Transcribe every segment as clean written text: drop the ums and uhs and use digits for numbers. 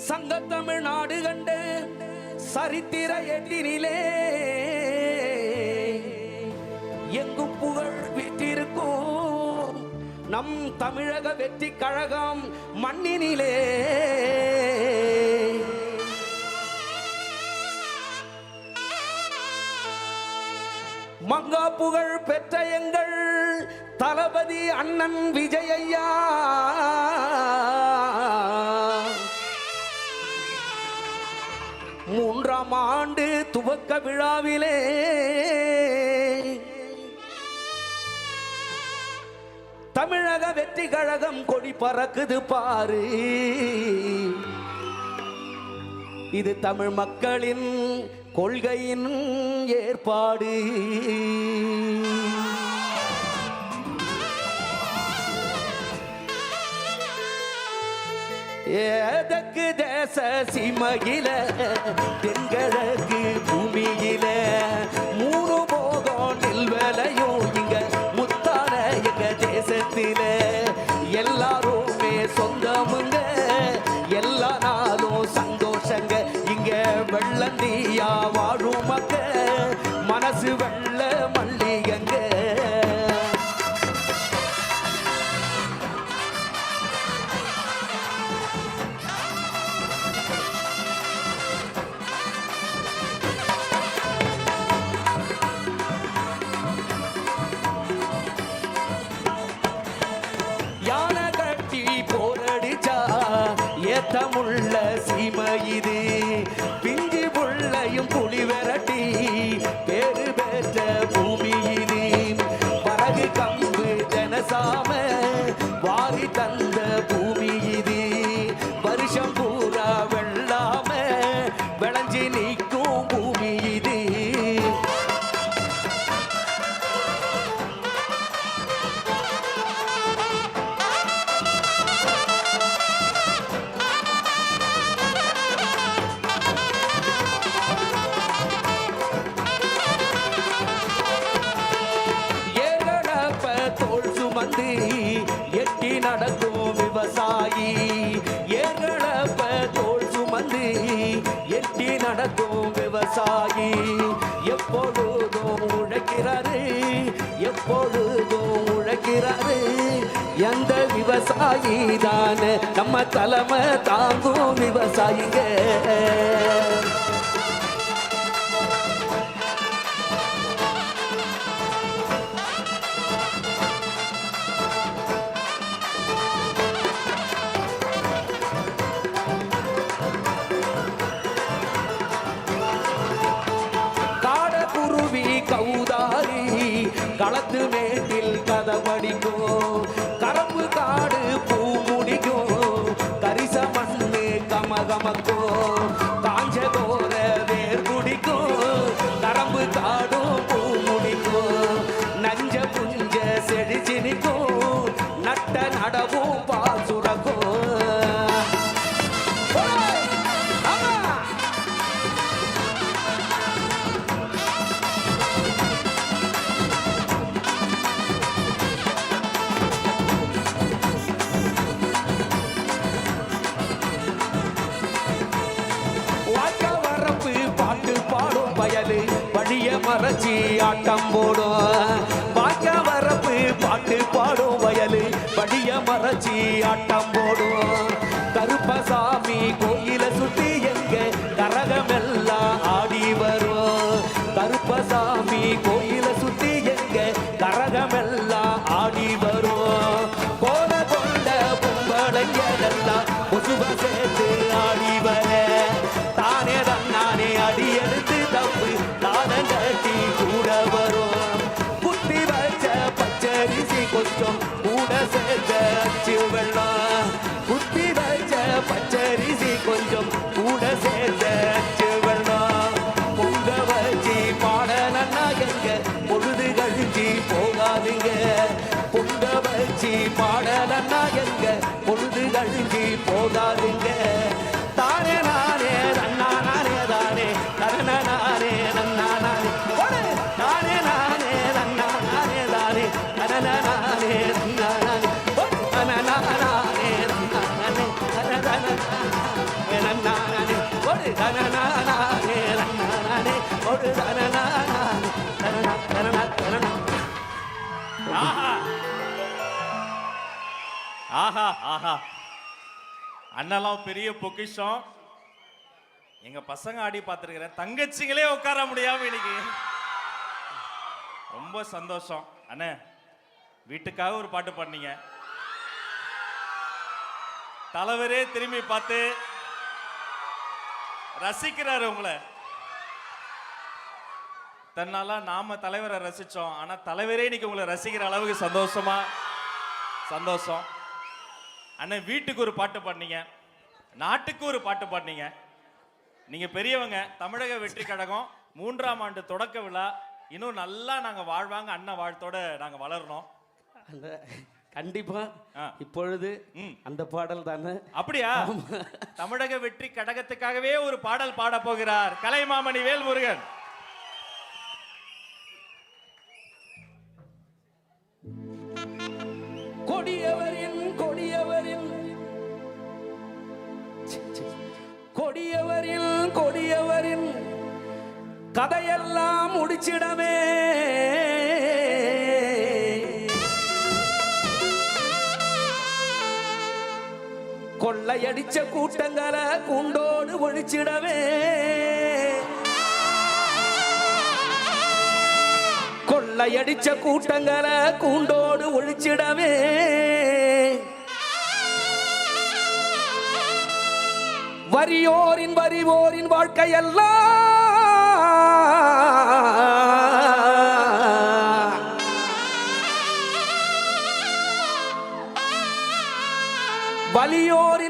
சங்கத்தமிழ் நாடு கண்டு சரித்திர எட்டினிலே எங்கும் புகழ் விட்டிருக்கும் நம் தமிழக வெற்றி கழகம் மண்ணினிலே மங்கா புகழ் பெற்ற எங்கள் தளபதி அண்ணன் விஜயையா மூன்றாம் ஆண்டு துவக்க விழாவிலே தமிழக வெற்றி கழகம் கொடி பறக்குது பாரு. இது தமிழ் மக்களின் கொள்கையின் ஏற்பாடு. ஏதற்கு தேச சீமையில தென்கிழக்கு பூமியில மூணு போகம் நெல்வேலையும் இங்க முத்தான எங்க தேசத்தில எல்லாருமே சொந்தமுங்க, எல்லா நாளும் சந்தோஷங்க. இங்க வெள்ளந்தியா வாழும் மக்க மனசு வெள்ள மல்லிகங்க. ஏத்தமுள்ள சீமை இது, பிஞ்சி புள்ளையும் புலி விரட்டி பேரு பெற்ற பூமி இது. பறகு கம்பு ஜனசாம வாரி தந்த பூமி இது. வருஷம் பூரா வெள்ளாம விளைஞ்சி நீக்கும் பூமி இது. எட்டி நடக்கும் விவசாயி ஏகளப்ப தோல் சுமந்து எட்டி நடக்கும் விவசாயி எப்பொழுதும் உழைக்கிறாரு, எப்பொழுதும் உழைக்கிறாரு. எந்த விவசாயி தான நம்ம தலைமை தாங்கும் விவசாயிங்க. கௌதாரி களத்து மேட்டில் கதை படிக்கும், கரம்பு காடு பூ முடிக்கும், கரிச மண்ணு கமகமக்கும், காஞ்ச கோர வேர் குடிக்கும், கரம்பு காடும் பூ முடிக்கும், நஞ்ச புஞ்ச செடிச்சு நிற்கும், நட்ட நடவும் பால் சுரக்கும். வழிய மறைச்சி ஆட்டம் போடும், வாக்க வரப்பு பாட்டு பாடும் வயலு வழிய மறைச்சி ஆட்டம் போடும். கருப்பசாமி கோயில சுத்தி எங்க கரகமெல்லாம் ஆடி வரும். கருப்பசாமி கோயில சுத்தி எங்க கரகமெல்லாம் ஆடி வரும். கோல கொண்ட பொம்பளைங்களெல்லாம் கொசுவ சேர்த்து ஆடி வர தானே தன்னானே அடி எடுத்து தப்பு தானங்கட்டி கூட வரும். குத்தி வச்ச பச்சரிசி கொஞ்சம் கூட சேர்த்த அச்சு வெள்ளம், குத்தி வச்ச பச்சரிசி கொஞ்சம் கூட சேர்த்த அச்சு வெள்ளம். பொங்க வச்சு பாடலன்னா எங்க பொழுது கழிச்சு போகாதுங்க. பொங்க வச்சு பாடலன்னா எங்க பொழுது கழிச்சு போகாதுங்க. தானே ஒரு தனநானே தனநானே ஒரு தனநானே தனனா தனனா தனனா. ஆஹா ஆஹா ஆஹா, அண்ணெல்லாம் பெரிய பொக்கிஷம். எங்க பசங்க ஆடி பார்த்துருக்கிறேன், தங்கச்சிங்களே உட்கார முடியாம இன்னைக்கு. ரொம்ப சந்தோஷம் அண்ணே. வீட்டுக்காக ஒரு பாட்டு பாடினீங்க, தலைவரே திரும்பி பார்த்து ரசிக்கிறாரு உங்களை. தன்னால நாம தலைவரை ரசிச்சோம், ஆனா தலைவரே இன்னைக்கு உங்களை ரசிக்கிற அளவுக்கு சந்தோஷம். அண்ணன் வீட்டுக்கு ஒரு பாட்டு பாடினீங்க, நாட்டுக்கு ஒரு பாட்டு பாடினீங்க. நீங்க பெரியவங்க. தமிழக வெற்றி கழகம் 3ஆம் ஆண்டு தொடக்க விழா இன்னும் நல்லா நாங்க வாழ்வாங்க, அண்ணன் வாழ்த்தோட நாங்க வளரணும். அந்த கண்டிப்பா இப்பொழுது அந்த பாடல் தானே. அப்படியா? தமிழக வெற்றி கழகத்துக்காகவே ஒரு பாடல் பாட போகிறார் கலைமாமணி வேல்முருகன். கொடியவரின் கொடியவரின் கொடியவரின் கொடியவரின் கதையெல்லாம் முடிச்சிடமே. கொள்ளையடிச்ச கூட்டங்களை கூண்டோடு ஒழிச்சிடவே. கொள்ளையடிச்ச கூட்டங்களை கூண்டோடு ஒழிச்சிடவே. வறியோரின் வாழ்க்கையெல்லாம்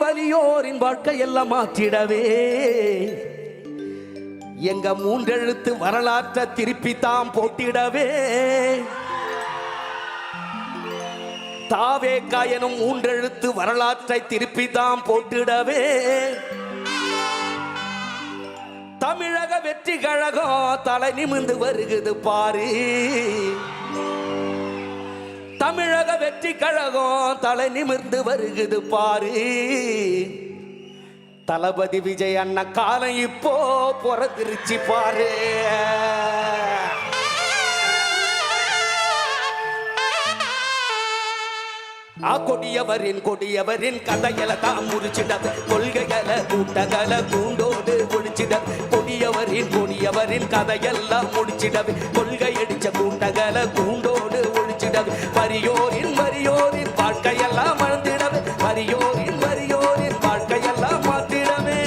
வலியோரின் வாழ்க்கையெல்லாம் மாற்றிடவே. எங்க 3 எழுத்து வரலாற்றை திருப்பி தாம் போட்டிடவே. தாவேக்கா எனும் 3 எழுத்து வரலாற்றை திருப்பி தாம் போட்டிடவே. தமிழக வெற்றி கழகம் தலை நிமிர்ந்து வருகுது பாரு. தமிழக வெற்றி கழகம் தலை நிமிர்ந்து வருகுது பாரு. தளபதி விஜய் அண்ணன் காலம் இப்போ பொறந்திருச்சு பாரு. கொடியவரின் கதைகளை தான் முடிச்சிடது. கொள்கைகளை கூட்டங்களை கூண்டோடு ஒழிச்சிடது. கொடியவரின் கதையெல்லாம் முடிச்சிடது. கொள்கை அடிச்ச கூட்டங்களை கூண்டோடு ஒழிச்சிடது. வறியோரின் வாழ்க்கையெல்லாம் மறந்திடது. வறியோரின் வாழ்க்கையெல்லாம் மாற்றிடவே.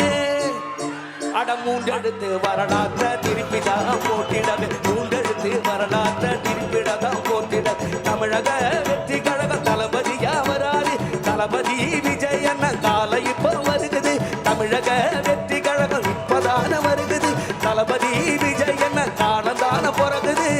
அட 3 எழுத்து வரலாற்றை திருப்பிதான் போட்டிடவே. 3 எழுத்து வரலாற்றை திருப்பிடதான் போட்டிடவே. தமிழக வெற்றி கழக தளபதியா வராது. தளபதி விஜய் அண்ணன் காலை இப்ப வருகுது. தமிழக வெற்றி கழகம் இப்பதான வருகுது. தளபதி விஜய் அண்ணன் காலந்தான பிறகுது.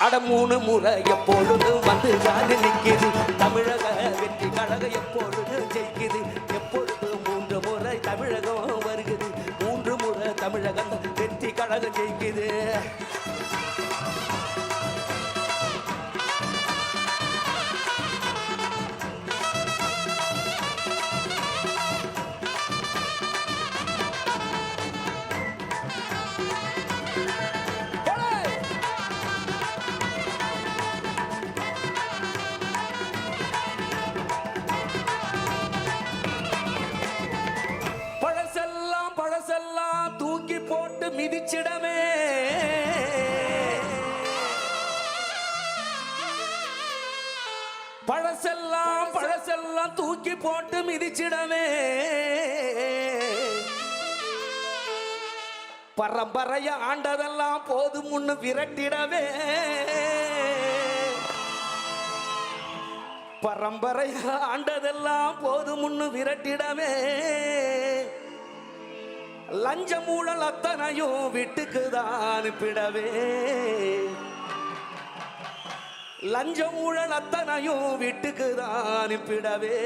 அட 3 முறை எப்பொழுது வந்து காலி நிற்கிது. தமிழக வெற்றி கழகம் எப்பொழுது ஜெயிக்குது. எப்பொழுது 3 முறை தமிழகம் வருகுது. 3 முறை தமிழகம் வெற்றி கழகம் ஜெயிக்குது. பழசெல்லாம் தூக்கி போட்டு மிதிச்சிடமே. பழசெல்லாம் தூக்கி போட்டு மிதிச்சிடமே. பரம்பரைய ஆண்டதெல்லாம் போதும் முன்னு விரட்டிடவே. பரம்பரைய ஆண்டதெல்லாம் போதும் முன்னு விரட்டிடவே. லஞ்ச மூழல் அத்தனையும் வீட்டுக்குதான் அனுப்பிடவே. லஞ்ச ஊழல் அத்தனையும் வீட்டுக்குதான் அனுப்பிடவே.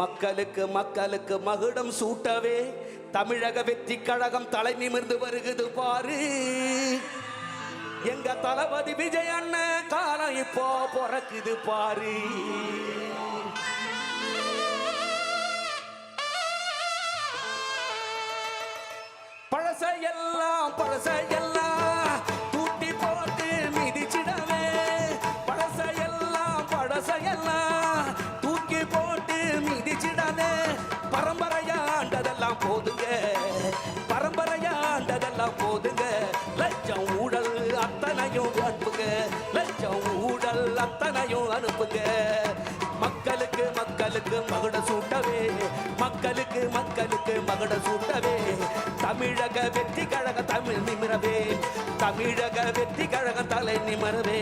மக்களுக்கு மகுடம் சூட்டவே. தமிழக வெற்றி கழகம் தலை நிமிர்ந்து வருகுது பாரு. எங்க தளபதி விஜய் அண்ணன் காலம் இப்போ பிறக்குது பாரு. பழசையெல்லாம் தூட்டி போட்டு மிதிச்சிடவே பழசையெல்லாம் தூக்கி போட்டு மிதிச்சிடவே பரம்பரையாண்டதெல்லாம் போதுங்க பரம்பரையாண்டதெல்லாம் போதுங்க லட்சம் ஊழல் அத்தனையும் அனுப்புங்க லட்சம் ஊழல் அத்தனையும் அனுப்புங்க மக்களுக்கு மக்களுக்கு மகுட சூட்டவே மக்களுக்கு மக்களுக்கு மகுட சூட்டவே தமிழக வெற்றி கழக தமிழ் நிமிரவே தமிழக வெற்றி கழக தலை நிமிரவே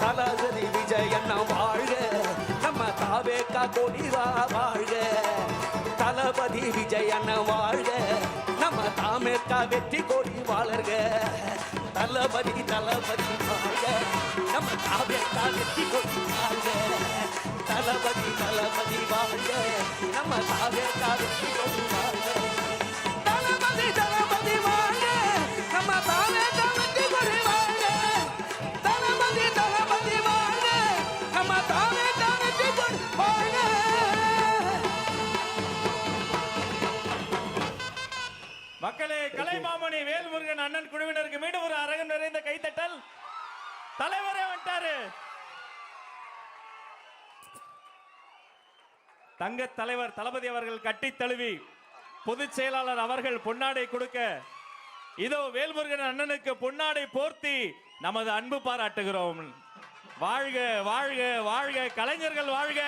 தளபதி விஜய் அண்ணா வாழ்க நம்ம தாவேக்கா கொடிவா வாழ்க தளபதி விஜய் அண்ணா வாழ்க நம்ம தாமேக்கா வெற்றி கொடி வாழர்க தளபதி தளபதி வாழ்க நம்ம தாவேக்கா வெற்றி கொடி வாழ்க தளபதி தளபதி வாழ்க நம்ம தாவேக்கா வெற்றி கொடி வாழ்க தளபதி தளபதி வாழ்க நம்ம தாவேக்கா வெற்றி கொடி வாழ்க தளபதி தளபதி வாழ்க நம்ம தாவேக்கா வெற்றி கொடி வாழ்க மக்களே, கலைமாமணி வேல்முருகன் அண்ணன் குழுவினருக்கு மீண்டும் ஒரு அரங்கம் நிறைந்த கைத்தட்டல். தலைவரே வந்துட்டாரு. தங்க தலைவர் தளபதி அவர்கள் கட்டி தழுவி பொதுச் செயலாளர் அவர்கள் பொன்னாடை கொடுக்க இதோ வேல்முருகன் அண்ணனுக்கு பொன்னாடை போர்த்தி நமது அன்பு பாராட்டுகிறோம். வாழ்க வாழ்க வாழ்க கலைஞர்கள் வாழ்க.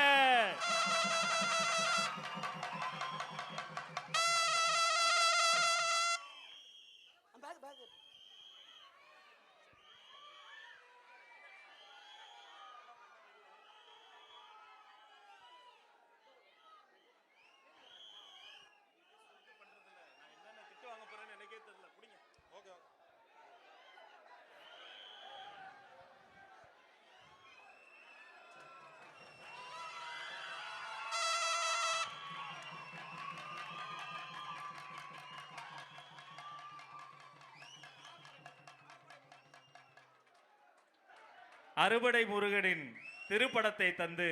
அறுபடை முருகனின் திருப்படத்தை தந்து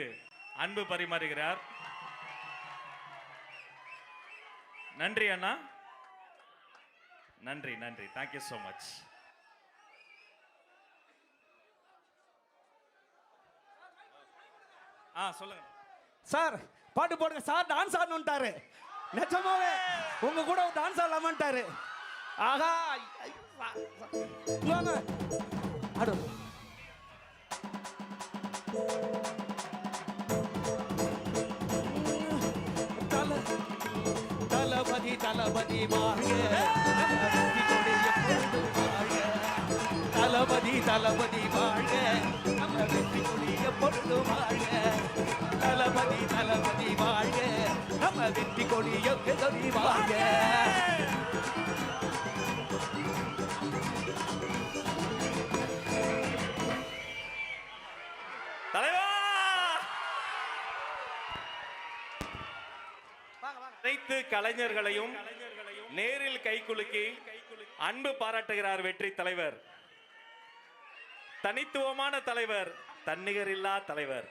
அன்பு பரிமாறுகிறார். நன்றி அண்ணா, நன்றி நன்றி, தேங்க்யூ சோ மச். சொல்லுங்க சார். பாட்டு போடுங்க சார். டான்ஸ் ஆடணும்ட்டாரு. நிஜமாவே உங்க கூட டான்ஸ் ஆடலாமான்ட்டாரு. ஆஹா ஆடு. தளபதி தளபதி வாழ்க தளபதி தளபதி வாழ்க நம்ம வெற்றி கொடிய பொழுது வாழ்க தளபதி தளபதி வாழ்க நம்ம வெற்றி கொடிய கொடி வாழ்க. அனைத்து கலைஞர்களையும் நேரில் கைகுலுக்கி அன்பு பாராட்டுகிறார் வெற்றி தலைவர். தனித்துவமான தலைவர், தன்னிகரில்லா தலைவர்.